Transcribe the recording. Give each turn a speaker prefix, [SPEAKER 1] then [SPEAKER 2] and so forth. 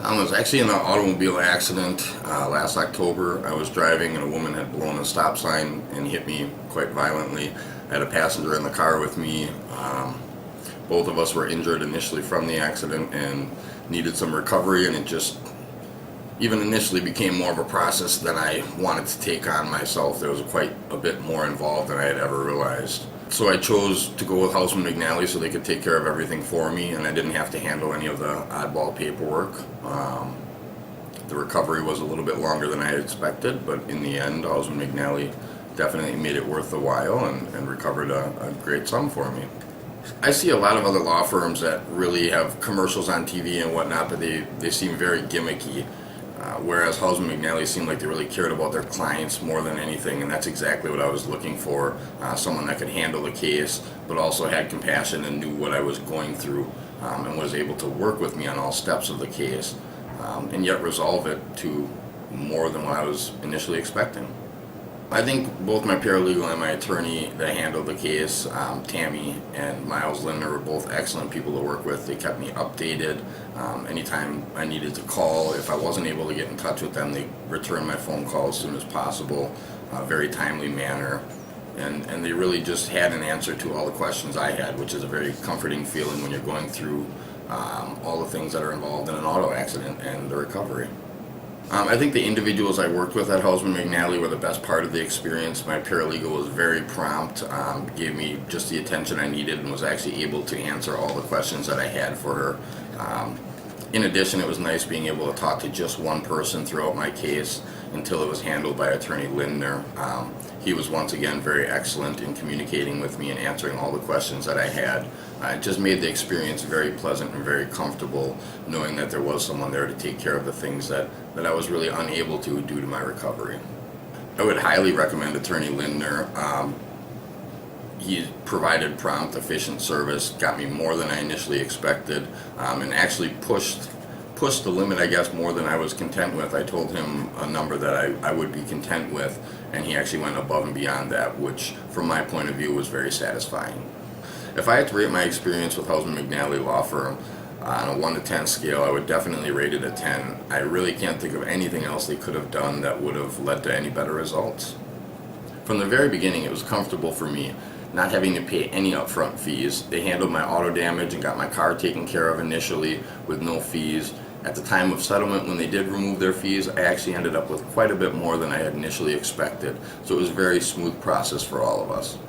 [SPEAKER 1] I was actually in an automobile accident last October. I was driving and a woman had blown a stop sign and hit me quite violently. I had a passenger in the car with me. Both of us were injured initially from the accident and needed some recovery, and it just even initially became more of a process than I wanted to take on myself. There was quite a bit more involved than I had ever realized. So I chose to go with Houseman McNally so they could take care of everything for me, and I didn't have to handle any of the oddball paperwork. The recovery was a little bit longer than I had expected, but in the end, Houseman McNally definitely made it worth the while and recovered a great sum for me. I see a lot of other law firms that really have commercials on TV and whatnot, but they seem very gimmicky. Whereas Houseman McNally seemed like they really cared about their clients more than anything, and that's exactly what I was looking for. Someone that could handle the case, but also had compassion and knew what I was going through, and was able to work with me on all steps of the case, and yet resolve it to more than what I was initially expecting. I think both my paralegal and my attorney that handled the case, Tammy and Miles Lindner, were both excellent people to work with. They kept me updated. Anytime I needed to call, if I wasn't able to get in touch with them, they returned my phone call as soon as possible, very timely manner. And they really just had an answer to all the questions I had, which is a very comforting feeling when you're going through all the things that are involved in an auto accident and the recovery. I think the individuals I worked with at Houseman McNally were the best part of the experience. My paralegal was very prompt, gave me just the attention I needed, and was actually able to answer all the questions that I had for her. In addition, it was nice being able to talk to just one person throughout my case until it was handled by Attorney Lindner. He was once again very excellent in communicating with me and answering all the questions that I had. It just made the experience very pleasant and very comfortable, knowing that there was someone there to take care of the things that I was really unable to due to my recovery. I would highly recommend Attorney Lindner. He provided prompt, efficient service, got me more than I initially expected, and actually pushed the limit, I guess, more than I was content with. I told him a number that I would be content with, and he actually went above and beyond that, which from my point of view was very satisfying. If I had to rate my experience with Houseman McNally Law Firm on a 1 to 10 scale, I would definitely rate it a 10. I really can't think of anything else they could have done that would have led to any better results. From the very beginning, it was comfortable for me, not having to pay any upfront fees. They handled my auto damage and got my car taken care of initially with no fees. At the time of settlement, when they did remove their fees, I actually ended up with quite a bit more than I had initially expected. So it was a very smooth process for all of us.